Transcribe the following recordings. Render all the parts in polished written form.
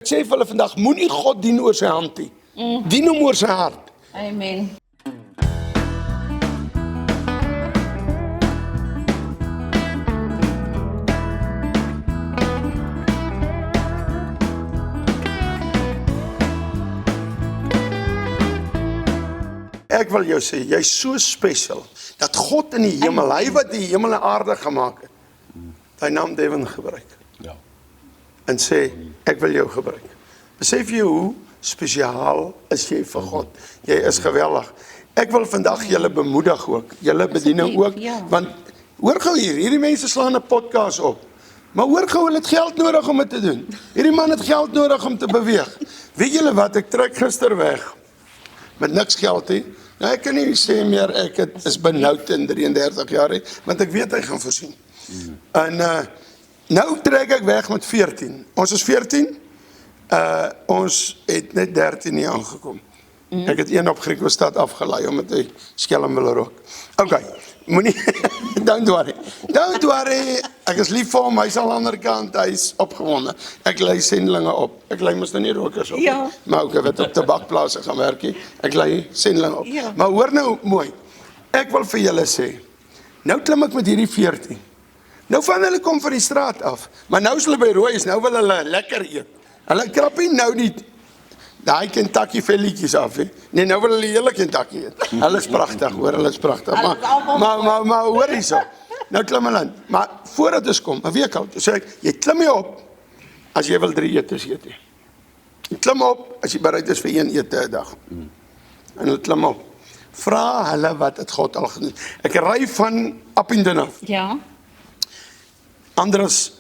Ek sê vir hulle vandag, moenie God dien oor sy hand nie. Dien hom oor sy hart. Amen. Ek wil jou sê, jy is so special, dat God in die hemel, hy wat die hemel en aarde gemaak het, sy naam Devin gebruik. Ja. En sê, ek wil jou gebruik. Besef jy hoe spesiaal is jy vir God? Jy is geweldig. Ek wil vandag julle bemoedig ook, julle bediening ook, want hoor gou hier, hierdie mense slaan 'n podcast op, maar hoor gou, hulle het geld nodig om dit te doen. Hierdie man het geld nodig om te beweeg. Weet julle wat, ek trek gister weg, met niks geld nie. Nou, ek kan nie sê meer, is benoud in 33 jaar, want ek weet hy gaan voorsien. En nou trek ek weg met 14. Ons is 14, ons het net 13 nie aangekom. Ek het een op Griekstad afgelei, omdat hy skelm wil rook. Ok, moenie, don't worry, ek is lief vir hom, hy is aan die ander kant, hy is opgewonde. Ek lei sendlinge op, ek lei mos nou nie rokers op, maar ook wat op tabakplase gaan werk, ek lei sendlinge op. Maar hoor nou mooi, ek wil vir julle sê, nou klim ek met hierdie 14, nou van hulle kom van die straat af, maar nou is hulle by Rooi's, nou wil hulle lekker eet, hulle krap nie nou die daai Kentucky velletjies af, nee, nou wil hulle hele Kentucky eet, hulle is prachtig, hoor, hulle is prachtig, maar hoor hierso, nou klim hulle in, maar voordat ons kom, 'n week al, sê ek, jy klim nie op, as jy wil 3 etes eet, jy klim op, as jy bereid is vir 1 ete 'n dag, en hulle klim op, vra hulle wat het God al gedoen, ek ry van Appington af, Ja. Andres,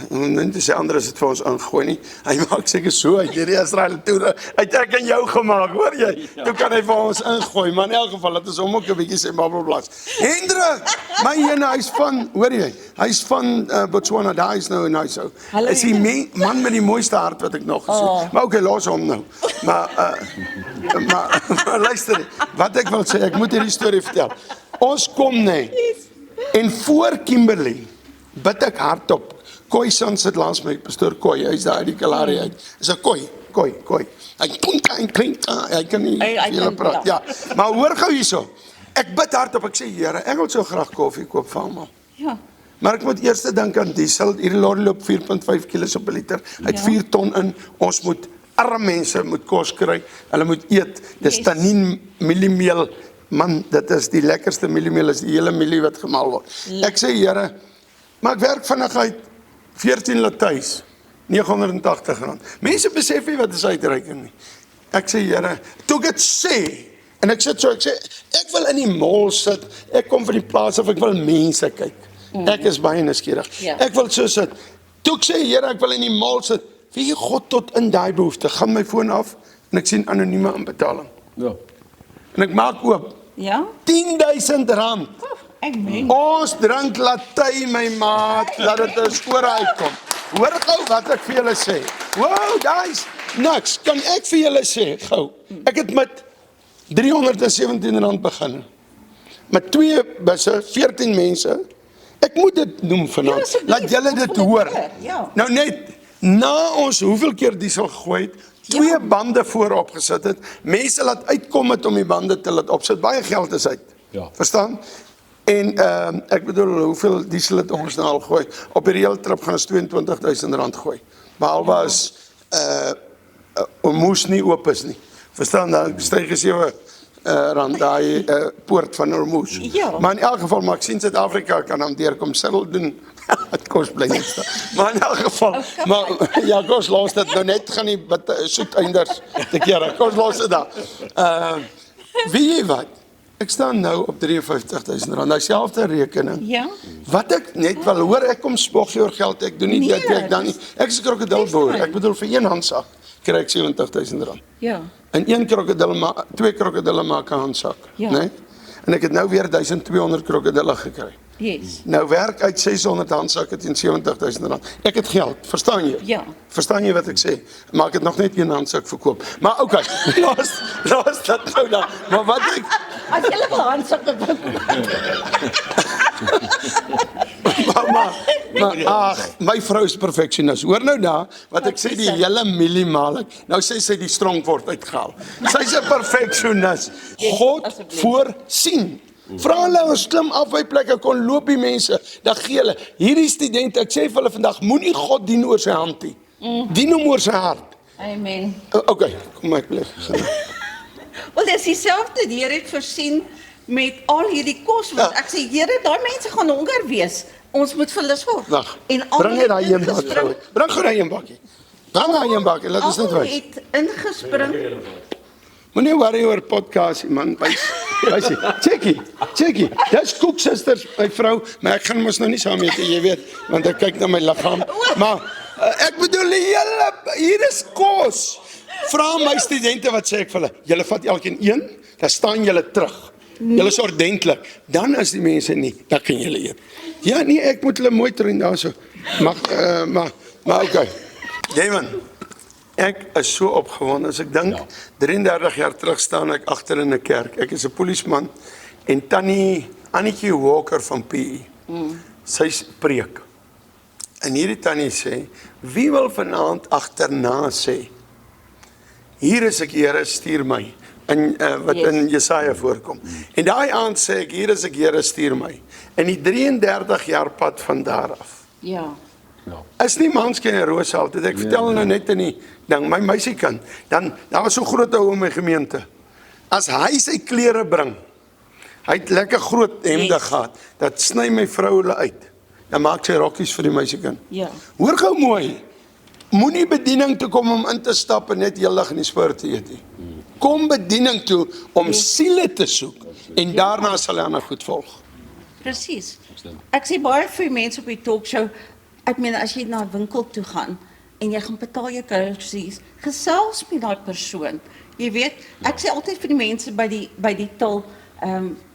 nie te sê Andres het vir ons ingegooi nie, hy maak seker so, hy het die Israel toere, hy het ek en jou gemaak, hoor jy, toe kan hy vir ons ingooi, maar in elk geval, dat is hom ook 'n bietjie sy babbelblas. Hendrik, my ene, hy is van, hoor jy, hy is van Botswana, daar is nou en hy so, is die man met die mooiste hart wat ek nog gesien, maar los hom nou, maar luister, wat ek wil sê, ek moet hierdie storie vertel, ons kom en voor Kimberley, bid ek hardop, Khoisan sit langs my, pastoor Khoi, hy is daar uit die Kalahari uit, is 'n Khoi, hy kan nie hele praat, ja, maar hoor gou hierso, ek bid hardop, ek sê, Here, ek wil so graag koffie koop vir almal, maar ek moet eers dink aan diesel, hierdie lorry loop 4.5 kilos op 'n liter, hy het 4 ton in, ons moet, arme mense moet kos kry, hulle moet eet, dis tannin mieliemeel, man, dit is die lekkerste mieliemeel, is die hele mielie wat gemaal word, ek sê, Here, maar ek werk vinnig uit 14 lathuis, R980. Mense besef nie wat is uitreiking nie. Ek sê, Here, toe ek het sê, en ek sit so, ek sê, ek wil in die mall sit, ek kom van die plaas af, ek wil mense kyk. Ek is baie nuuskierig. Ek wil so sit. Toe ek sê, Here, ek wil in die mall sit, weet jy, God tot in daai behoefte, gaan my foon af, en ek sien anonieme aanbetaling. Ja. En ek maak oop. R10,000. Ons drink latei, my maat, dat het een skore uitkom. Hoor gou wat ek vir julle sê. Wow, guys, niks. Kan ek vir julle sê, gou. Ek het met R317 begin. Met 2 busse, 14 mense. Ek moet dit noem vanavond. Laat julle dit hoor. Nou net, na ons hoeveel keer diesel gegooi het, 2 bande voorop gesit het, mense laat uitkom het om die bande te laat opsit. Baie geld is uit. Verstaan? En ek bedoel, hoeveel diesel het ons nou al gooi? Op die hele trip gaan ons R22,000 gooi. Behalwe as Hormuz nie oop is nie. Verstaan, dan styg is R7 daai poort van Hormuz. Maar in elk geval, maar ek sien Suid-Afrika kan hom deurkom, Cyril doen, het kost bly nie staan. Maar in elk geval, maar ja, kost los dit nou net, gaan die soet einders te kere, kost los dit daar. Weet jy wat? Ek staan nou op R53,000, die selfde rekening. Wat ek net wil hoor, ek kom spog oor geld, ek doen nie dit, ek dan nie. Ek is 'n krokodilboer, ek bedoel vir 1 handsak kry ek R70,000. En 2 krokodille maak 'n handsak, né? En ek het nou weer 1200 krokodille gekry. Nou werk uit 600 handsakke teen R70,000. Ek het geld, verstaan jy? Verstaan jy wat ek sê? Maar ek het nog net 1 handsak verkoop. Maar okay, laat dat nou daar. Maar wat ek As jy wil handsakke maar ag, my vrou is perfeksionis. Hoor nou daar, wat ek sê die hele millimaal. Nou sê sy die strongword uitgehaal. Sy's 'n perfeksionis. God voorsien. Vra hulle ons klim af by plekke kon loop die mense, dan gee hulle. Hierdie studente, ek sê vir hulle vandag, moenie God dien oor sy hand nie. Dien hom oor sy hart. Amen. Okay, kom ek bly. Wel, dis dieselfde, die Here het voorsien met al hierdie kos, want ek sê, Here, daai mense gaan honger wees. Ons moet vir hulle sorg. Wag, bring net daai een bakkie. Bring gou daai een bakkie. Bring daai een bakkie, laat ons net wys. Het ingespring. Moenie worry oor podcast, man. Wys checkie. Dis Koek Sisters, my vrou, maar ek gaan mos nou nie saam eet, jy weet, want ek kyk na my liggaam. Maar ek bedoel, hier is kos. Vra my studente wat sê ek vir hulle, julle vat elkeen een, dan staan julle terug. Julle is ordentlik. Dan as die mense nie, dan kan julle eet. Ja, nee, ek moet hulle mooi train daarso. Maar okay. Damon, ek is so opgewonde as ek dink 33 jaar terug staan ek agter in 'n kerk. Ek is 'n polisieman en tannie Annetjie Walker van PE. Sy preek. En hierdie tannie sê, wie wil vanaand agterna sê? Hier is ek, Here, stuur my. Wat in Jesaja voorkom. En daai aand sê ek, hier is ek, Here, stuur my. En die 33 jaar pad van daar af. Ja. Is nie Manske en Rosa altyd. Ek vertel nou net in die ding, my meisiekind, dan daar was so groot ou in my gemeente. As hy sy klere bring, hy het lekker groot hemde gehad, dat sny my vrou hulle uit. Dan maak sy rokkies vir die meisiekind. Ja. Hoor gou mooi. Moenie bediening toe kom om in te stap en net heeldag in die sport te eet nie. Kom bediening toe om siele te soek en daarna sal hy ander goed volg. Presies. Ek sê baie vir mense op die talkshow, ek meen as jy na 'n winkel toe gaan en jy gaan betaal jou groceries, gesels met daai persoon. Jy weet, ek sê altyd vir die mense by die til,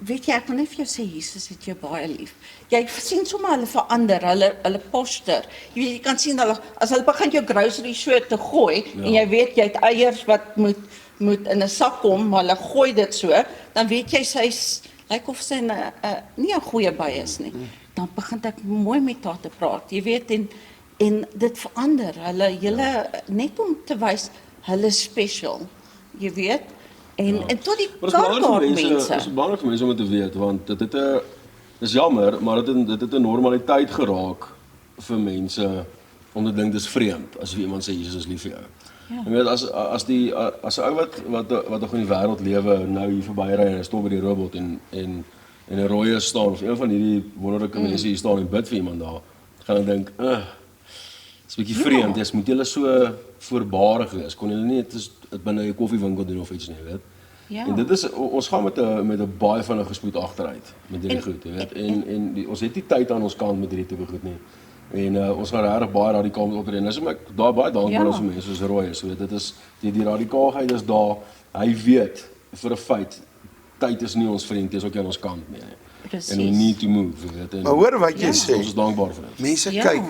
weet jy, ek wil net vir jou sê, Jesus het jou baie lief. Jy sien sommer hulle verander, hulle poster. Jy weet, jy kan sien hulle, as hulle begin jou groceries so te gooi, en jy weet, jy het eiers wat moet in 'n sak kom, maar hulle gooi dit so, dan weet jy, lyk of sy nie 'n goeie by is nie. Dan begin ek mooi met haar te praat, jy weet, en dit verander, hulle net om te wys, hulle is special, jy weet, en tot die mense. Dit is belangrik vir mense om te weet, want dit is jammer, maar dit het 'n normaliteit geraak vir mense, om te dink dis vreemd, as iemand sê, Jesus is lief vir jou. Ja. Jy weet, as 'n ou wat nog in die wêreld lewe, nou hier verbyry en hy stop by die robot en 'n rooi staan, of een van hierdie wonderlike mense hier staan en bid vir iemand daar, gaan ek dink, is 'n bietjie vreemd, jy moet julle so voorbarig wees, kon julle nie dit binne 'n koffiewinkel doen of iets nie, weet. Ja. En dit is, ons gaan met 'n baie vinnige spoed agteruit met hierdie goed, jy weet. En ons het nie tyd aan ons kant met hierdie tipe goed nie. En ons gaan regtig baie radikaal moet optree. Dis ek daar baie dankbaar is vir mense soos Roy is, weet. Dit is die radikaalheid is daar. Hy weet vir 'n feit tyd is nie ons vriend, dit is ook nie aan ons kant nie. Precies. And we need to move, weet. En maar hoor wat jy sê. Ons is dankbaar vir dit. Mense kyk.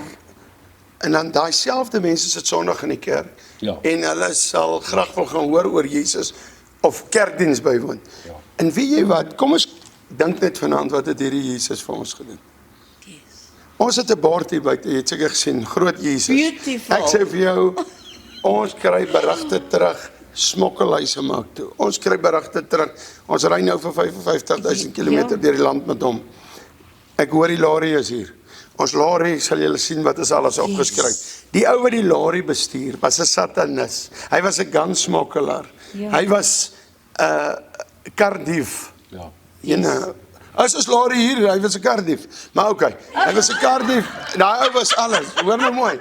En dan daai selfde mense sit Sondag in die kerk. Ja. En hulle sal graag wil gaan hoor oor Jesus of kerkdiens bywoon. Ja. En weet jy wat? Kom ons dink net vanaand wat het hierdie Jesus vir ons gedoen. Ons het 'n bord hier buite, jy het seker gesien, groot Jesus. Beautiful. Ek sê vir jou, ons kry berigte terug, smokkelhuise maak toe. Ons kry berigte terug. Ons ry nou vir 55,000 km deur die land met hom. Ek hoor die lorry is hier. Ons lorry, sal julle sien wat is alles opgeskryf. Die ou wat die lorry bestuur, was 'n satanis. Hy was 'n gunsmokkelaar. Ja. Hy was 'n kardief. Ja. Yes. As ons lorry hier, hy was 'n kardief. Maar okay, hy was 'n kardief. Daai ou was alles. Hoor nou mooi.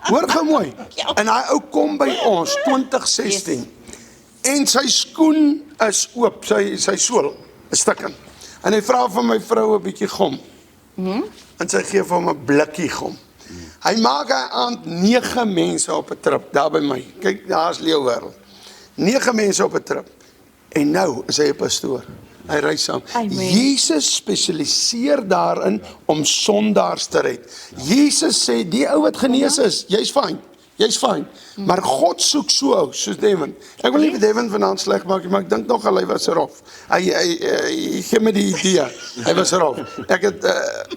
Hoor gou mooi. En hy ou kom by ons 2016. Yes. En sy skoen is oop, sy sool is stukkend. En hy vra van my vrou 'n bietjie gom. En sy gee vir hom 'n blikkie gom. Hy maak hy aand 9 mense op 'n trip daar by my. Kyk, daar's Leeuwêreld. 9 mense op 'n trip. En nou is hy 'n pastoor. Hy ry saam. Jesus spesialiseer daarin om sondaars te red. Jesus sê die ou wat genees is, jy's fyn. Jy's fyn. Maar God soek so, soos Devin. Ek wil nie vir Devin vanaand sleg maak nie, maar ek dink nogal hy was rof. Hy gee my die idee. Hy was rof. Ek het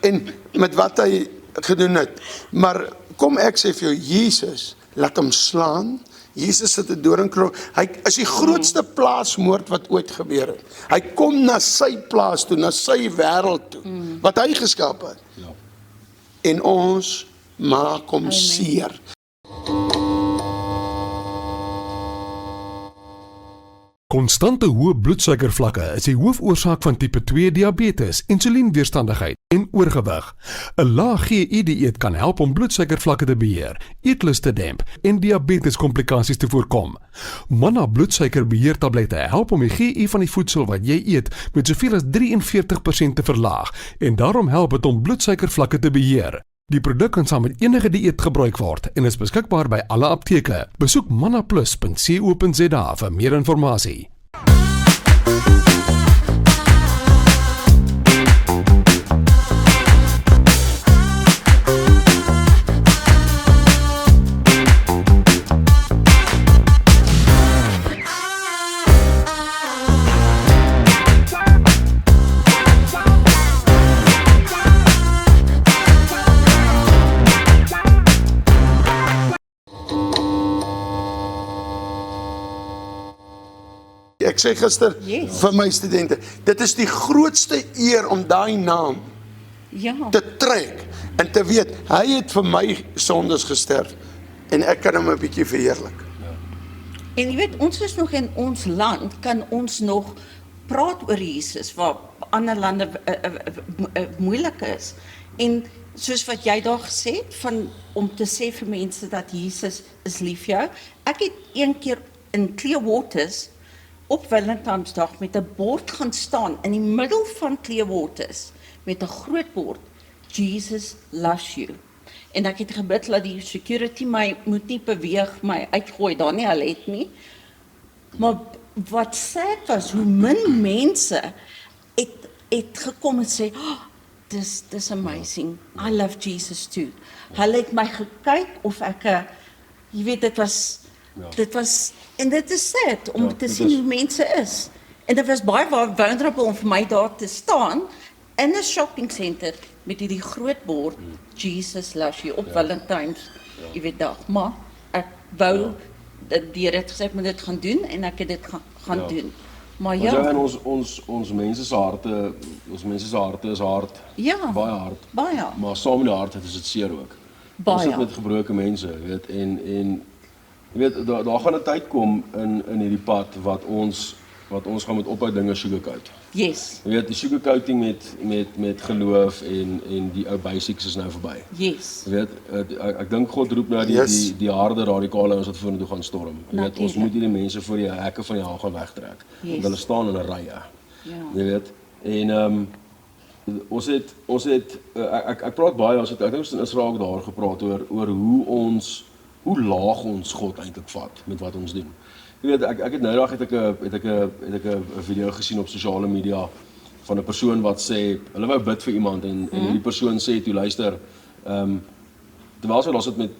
en met wat hy gedoen het. Maar kom ek sê vir jou, Jesus laat hom slaan. Jesus sit 'n doringkrone. Hy is die grootste plaasmoord wat ooit gebeur het. Hy kom na sy plaas toe, na sy wêreld toe, wat hy geskep het. Ja. En ons maak hom seer. Konstante hoë bloedsuikervlakke is die hoofoorsaak van tipe 2 diabetes, insulienweerstandigheid en oorgewig. 'n Lae GI-dieet kan help om bloedsuikervlakke te beheer, eetlus te demp en diabeteskomplikasies te voorkom. Manna bloedsuikerbeheertablette help om die GI van die voedsel wat jy eet met soveel as 43% te verlaag en daarom help dit om bloedsuikervlakke te beheer. Die produk kan saam met enige dieet gebruik word en is beskikbaar by alle apteke. Besoek mannaplus.co.za vir meer inligting. Ek sê gister vir my studente, dit is die grootste eer om daai naam te trek en te weet, hy het vir my sondes gesterf en ek kan hom 'n bietjie verheerlik. En jy weet, ons is nog in ons land, kan ons nog praat oor Jesus, waar ander lande moeilik is. En soos wat jy daar gesê het, van om te sê vir mense dat Jesus is lief vir jou. Ek het een keer in Clearwaters op Valentinesdag met 'n bord gaan staan in die middel van Clearwaters met 'n groot bord, Jesus loves you. En ek het gebid dat die security my moet nie beweeg, my uitgooi daar nie, hulle het nie. Maar wat sad was, hoe min mense het gekom en sê, oh, dis amazing, I love Jesus too. Hulle het my gekyk of ek, jy weet, dit was, en dit is sad, om te sien hoe mense is. En dit was baie vulnerable om vir my daar te staan, in 'n shopping center, met hierdie groot bord, Jesus loves you, op Valentines, jy weet dag. Maar, ek wou, die Here het gesê, ek moet dit gaan doen, en ek het dit gaan doen. Maar ja. En ons mense se harte, is hard, baie hard. Baie. Maar saam met die hart is dit seer ook. Ons sit met gebroke mense, weet, en jy weet, daar gaan 'n tyd kom in hierdie pad wat ons gaan moet ophou dinge sugarcoat. Yes. Jy weet, die sugarcoating met geloof en die ou basics is nou verby. Yes. Jy weet, ek dink God roep nou die harde radikale ons wat vorentoe gaan storm. Jy weet, ons moet hierdie mense voor die hekke van die hel gaan wegtrek. Want hulle staan in 'n rye. Jy weet, en ons het ek praat baie, ek dink ons in Israel ook daar gepraat oor hoe laag ons God eintlik vat met wat ons doen. Jy weet, ek het nou dag het ek 'n video gesien op sosiale media van 'n persoon wat sê, hulle wou bid vir iemand en die persoon sê toe, luister, terwyl sy daar sit met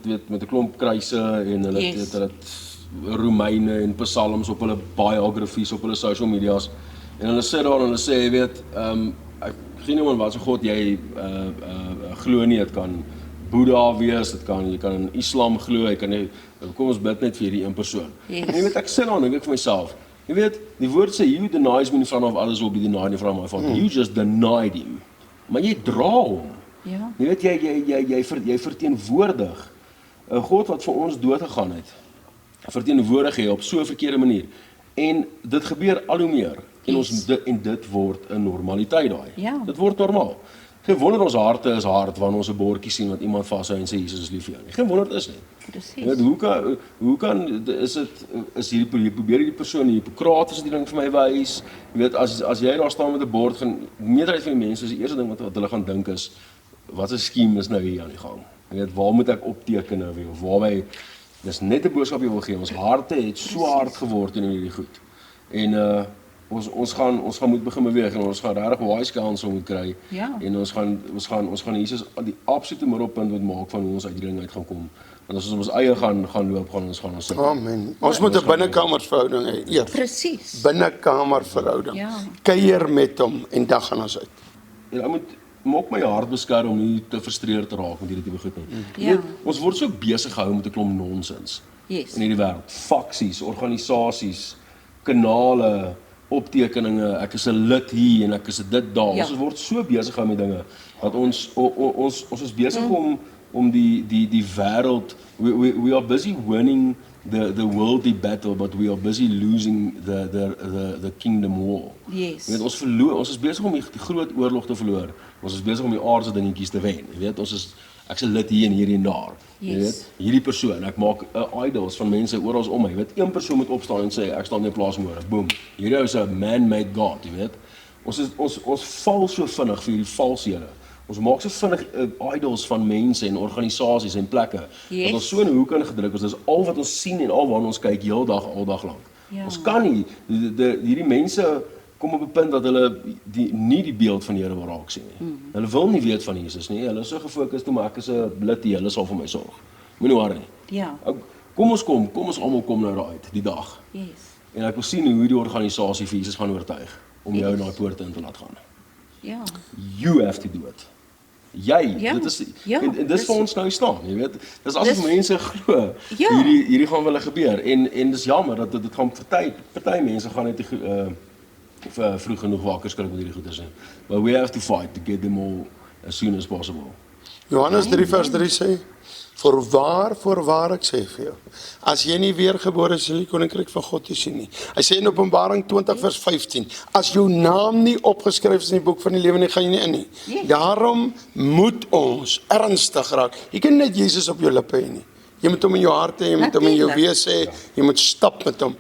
'n klomp kruise en hulle het Romeine en psalms op hulle biographies op hulle social medias en hulle sit daar en hulle sê, jy weet, ek gee nie om wat so God jy glo nie, het kan Boeddha wees, jy kan in Islam glo, jy kan nie, kom ons bid net vir hierdie een persoon. En jy weet, ek sê dan, ek vir myself, jy weet, die woord sê, he who denies me in front of others will be denied in front of my Father. You just denied him. Maar jy dra hom. Ja. Jy weet, jy verteenwoordig 'n God wat vir ons dood gegaan het. Verteenwoordig jy op so 'n verkeerde manier. En dit gebeur al hoe meer. En dit word 'n normaliteit daai. Ja. Dit word normaal. Geen wonder ons harte is hard wanneer ons 'n bordjie sien wat iemand vashou en sê Jesus is lief vir jou nie. Geen wonder dit is nie. Presies. Hoe kan is hierdie probeer hierdie persoon Hippokrates het die ding vir my wys. Jy weet, as jy daar staan met 'n bord, gaan meerderheid van die mense, is die eerste ding wat hulle gaan dink is, wat 'n skema is nou hier aan die gang. Jy weet, waar moet ek opteken nou weer, of waarby, dis net 'n boodskap jy wil gee. Ons harte het so hard geword in hierdie goed. En ons gaan moet begin beweeg en ons gaan regtig wise counsel moet kry. Ja. En ons gaan Jesus die absolute middelpunt moet maak van hoe ons uit hierdie ding uit gaan kom. Want as ons eie gaan loop, gaan ons sit. Amen. Ons moet 'n binnekamerverhouding hê eers. Presies. Binnekamerverhouding. Ja. Kuier met hom en dan gaan ons uit. En ek moet maak my hart beskerm om nie te frustreerd te raak met hierdie tipe goed nie. Ja. Weet, ons word so besig gehou met 'n klomp nonsens Yes. in hierdie wêreld. Faksies, organisasies, kanale, optekeninge, ek is 'n lid hier en ek is 'n dit daar. Ja. Ons word so besig gehou met dinge dat ons is besig om die wêreld, we are busy winning the worldly battle, but we are busy losing the kingdom war. Yes. Jy weet, ons is besig om die groot oorlog te verloor. Ons is besig om die aardse dingetjies te wen. Jy weet, ek is 'n lid hier en hierdie en daar. Jy Yes. weet, hierdie persoon, ek maak idols van mense oral om my. Jy weet, een persoon moet opstaan en sê ek staan in plaas môre. Boom. Hierdie is 'n man-made god, jy weet. Ons val so vinnig vir hierdie valshede. Ons maak so vinnig idols van mense en organisasies en plekke. Yes. Dat ons so in 'n hoek ingedruk is. Dis al wat ons sien en al waarna ons kyk heeldag, aldag lank. Ja. Ons kan nie hierdie mense kom op 'n punt dat hulle nie die beeld van die Here wil raak sien nie. Hulle wil nie weet van Jesus nie. Hulle is so gefokus toe maar ek is 'n lid hier, hulle sal vir my sorg. Moenie worry nie. Ja. Kom ons almal kom nou daar uit die dag. Yes. En ek wil sien hoe die organisasie vir Jesus gaan oortuig om jou in daai poorte in te laat gaan. Ja. You have to do it. Jy, Ja, dit is ja, en dis vir ons nou staan, jy weet. Dis asof Dis- mense glo Ja. hierdie gaan wel gebeur en dis jammer dat dit gaan party mense gaan net vroeg genoeg wakker skrik met hierdie goeders nie. But we have to fight to get them all as soon as possible. Johannes 3 vers 3 sê, voorwaar ek sê vir jou, as jy nie weergebore is, sal jy die koninkryk van God nie sien nie. Hy sê in Openbaring 20 vers 15, as jou naam nie opgeskryf is in die boek van die lewe nie, gaan jy nie in nie. Yes. Daarom moet ons ernstig raak. Jy kan nie net Jesus op jou lippe hê nie. Jy moet hom in jou hart hê, jy moet hom in jou Natuurlijk. wese hê, jy moet stap met hom.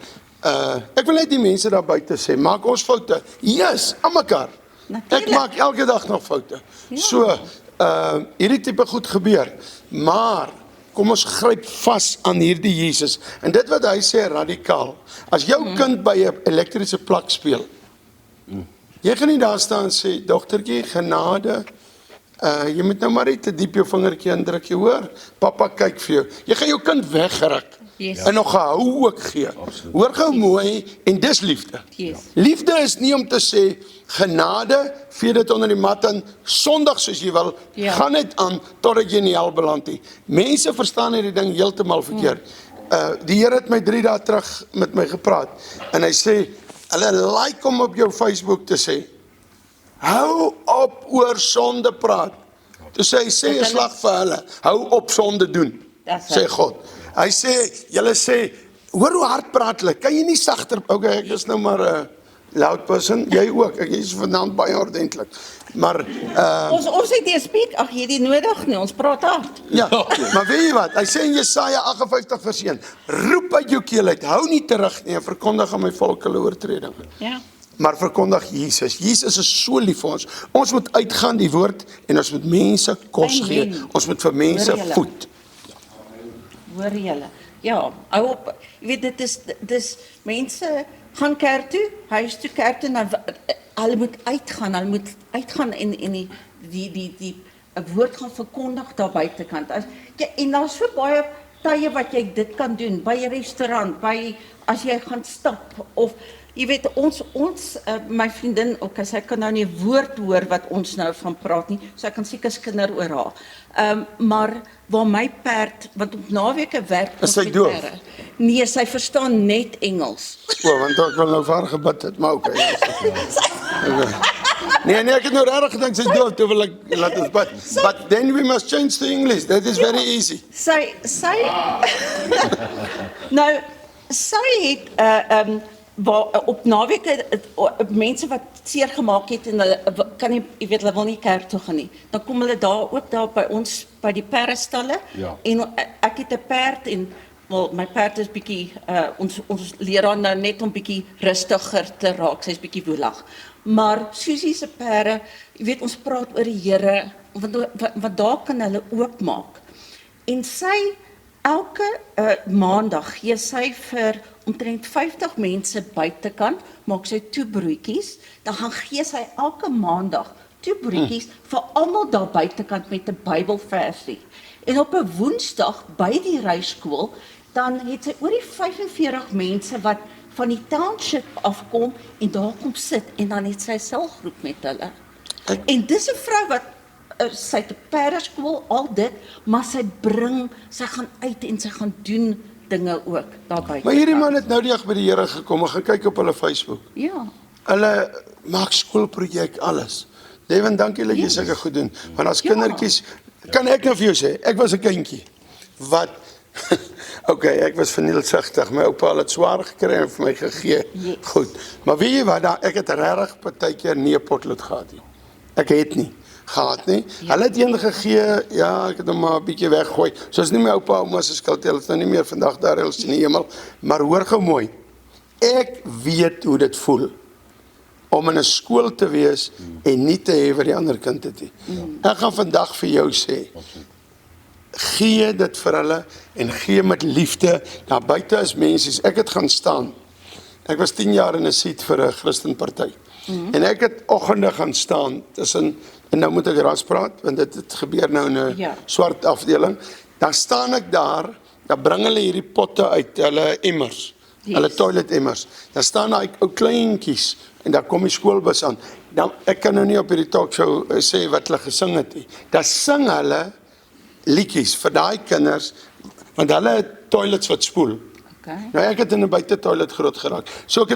Ek wil net die mense daar buite sê, maak ons foute. Yes, aan mekaar. Ek Natuurlijk. maak elke dag nog foute. So, hierdie tipe goed gebeur, maar kom ons gryp vas aan hierdie Jesus. En dit wat hy sê radikaal, as jou kind by 'n elektriese plak speel, jy gaan nie daar staan en sê, dogtertjie, genade, jy moet nou maar net te diep jou vingertjie indruk, jy hoor, pappa kyk vir jou. Jy gaan jou kind wegruk. Yes. En nog gehou ook gee. Absoluut. Hoor gou mooi, en dis liefde. Yes. Liefde is nie om te sê, genade, vee dit onder die mat in, sondig soos jy wil, Ja. gaan net aan, totdat jy in die hel beland nie. Mense verstaan hierdie ding heeltemal verkeerd. Die Here het my 3 dae terug met my gepraat, en hy sê, hulle like om op jou Facebook te sê, hou op oor sonde praat. Toe sê hy, sê 'n slag vir hulle, hou op sonde doen, That's sê it. God. Hy sê, julle sê, hoor hoe hard praat hulle, kan jy nie sagter, okay, ek is nou maar 'n loud person, jy ook, ek is vanaand baie ordentlik, maar, Ons het nie speak, ag jy het nie nodig nie, ons praat hard. ja, maar weet jy wat, hy sê in Jesaja 58 vers 1, roep uit jou keel uit, hou nie terug nie, en verkondig aan my volk hulle oortredinge. Ja. Maar verkondig Jesus. Jesus is so lief vir ons. Ons moet uitgaan die woord en ons moet mense kos gee. Amen. Ons moet vir mense Hoor julle? voed. Hoor julle? Ja, hou op. Jy weet dit is mense gaan kerk toe, huis toe kerk toe, dan hulle moet uitgaan en die 'n woord gaan verkondig daar buitekant. En daar's so baie tye wat jy dit kan doen, by 'n restaurant, as jy gaan stap of jy weet ons my vriendin ook, sy kan nou nie 'n woord hoor wat ons nou van praat nie, so ek kan seker skinder oor haar. Maar waar my perd, want op naweke werk Is sy met doof? perde. Nee, sy verstaan net Engels. Want ek wil nou vir haar gebid het, maar okay. Nee, ek het nou regtig gedink sy's doof, toe wil ek laat ons bid. But then we must change to English. That is very easy. Sy nou sy het op naweke mense wat seer gemaak het en hulle kan nie, jy weet, hulle wil nie kerk toe gaan nie. Dan kom hulle ook daar by ons by die perdestalle. Ja. En ek het 'n perd en wel my perd is bietjie ons leer haar nou net om bietjie rustiger te raak. Sy's bietjie woelig. Maar Susie se perde, jy weet, ons praat oor die Here, want daar kan hulle ook maak. En elke maandag gee sy vir omtrent 50 mense buitekant, maak sy toebroodjies, dan gaan gee sy elke maandag toebroodjies vir almal daar buitekant met 'n Bybelversie. En op 'n Woensdag by die reiskool, dan het sy oor die 45 mense wat van die township afkom en daar kom sit en dan het sy 'n selgroep met hulle. En dis 'n vrou wat sy het 'n perdeskool, al dit, maar sy gaan uit en sy gaan doen dinge ook daar buite. Maar hierdie man het nou die dag by die Here gekom, en gaan kyk op hulle Facebook. Ja. Hulle maak skoolprojek, alles. Leven, dankie dat jy sulke goed doen. Want as kindertjies, kan ek nou vir jou sê, ek was 'n kindjie, wat, ek was vernielsigtig, my oupa het swaar gekry en vir my gegee, goed. Maar weet jy wat, ek het regtig partykeer nie 'n potlood gehad nie. Ek het nie gehad nie. Hulle het een gegee, ja, ek het hom maar 'n bietjie weggooi. So is nie my oupa ouma se skuld, hulle is nou nie meer vandag daar in die hemel, maar hoor gou mooi. Ek weet hoe dit voel om in 'n skool te wees en nie te hê vir die ander kind te doen. Ek gaan vandag vir jou sê, gee dit vir hulle en gee met liefde. Daar buite is mense, ek het gaan staan. Ek was 10 jaar in 'n seat vir 'n Christenparty. En ek het oggende gaan staan tussen, en nou moet ek ras praat, want dit gebeur nou in 'n swart afdeling. Dan staan ek daar, dan bring hulle hierdie potte uit, hulle emmers, hulle toilet emmers. Dan staan daar ou kleintjies en dan kom die skoolbus aan. Dan ek kan nou nie op hierdie talkshow sê wat hulle gesing het nie. Dan sing hulle liedjies vir daai kinders, want hulle het toilets wat spoel. Nou ek het in 'n buite toilet groot geraak. So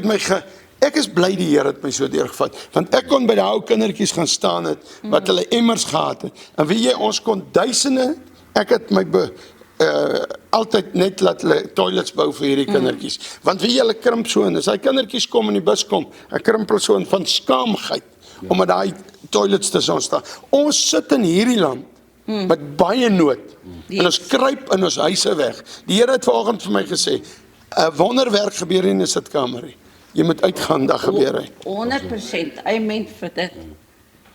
ek is bly die Here het my so deurgevat, want ek kon by die ou kindertjies gaan staan het, wat hulle emmers gehad het. En weet jy, ons kon duisende, ek het my altyd net laat hulle toilets bou vir hierdie kindertjies. Want weet jy, hulle krimp so in, as hy kindertjies kom in die bus kom, ek krimpel so in van skaamheid, omdat daai toilets tussen ons staan. Ons sit in hierdie land, met baie nood, en ons kruip in ons huise weg. Die Here het vanoggend vir my gesê, 'n wonderwerk gebeur in 'n sitkamer nie. Jy moet uitgaan, daar gebeur hy. 100%, amen vir dit.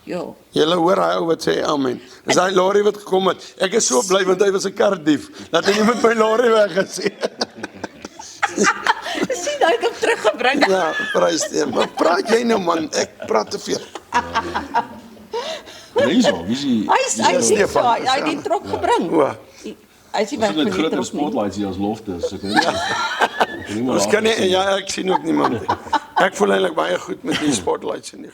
Ja. Julle hoor hy ou wat sê amen. Dis daai lorry wat gekom het. Ek is so bly want hy was 'n kardief. Dat hy nie met my lorry weggesê. Sien, hy het hom teruggebring. Ja, prys die. Maar praat jy nou man, ek praat te veel. Hy het die trok gebring. Hy is nie weg met met die groter trok nie. spotlights hier as loftes. Ons kan nie, ja, ek sien ook niemand nie. Ek voel eintlik baie goed met die spotlights in die.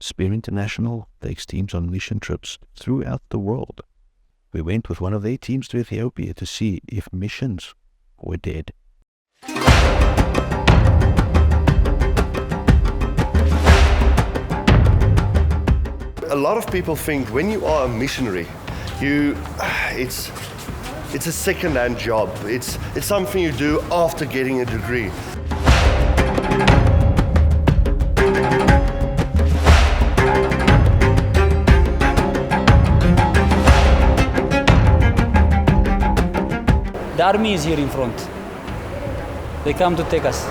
Spear International takes teams on mission trips throughout the world. We went with one of their teams to Ethiopia to see if missions were dead. A lot of people think when you are a missionary, it's a second-hand job. It's something you do after getting a degree. The army is here in front. They come to take us.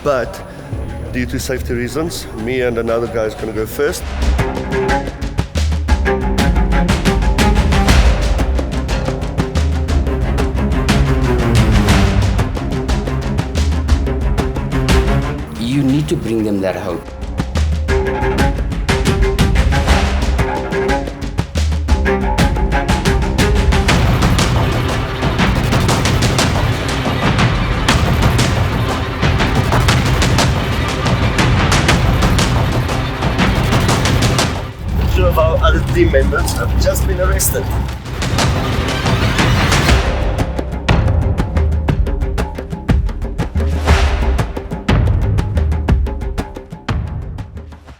But due to safety reasons, me and another guy is going to go first. need to bring them that hope. Two of our other team members have just been arrested.